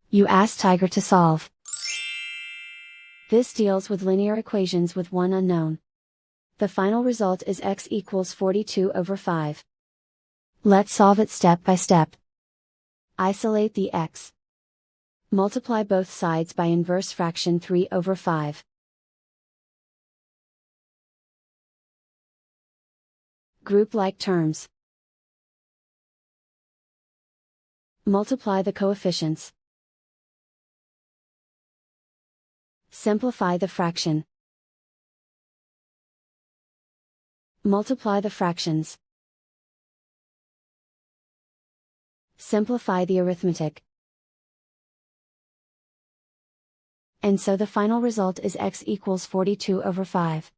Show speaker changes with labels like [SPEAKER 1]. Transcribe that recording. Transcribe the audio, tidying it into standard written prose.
[SPEAKER 1] You ask Tiger to solve. This deals with linear equations with one unknown. The final result is x equals 42/5. Let's solve it step by step. Isolate the x. Multiply both sides by inverse fraction 3/5. Group like terms. Multiply the coefficients. Simplify the fraction. Multiply the fractions. Simplify the arithmetic. And so the final result is x equals 42/5.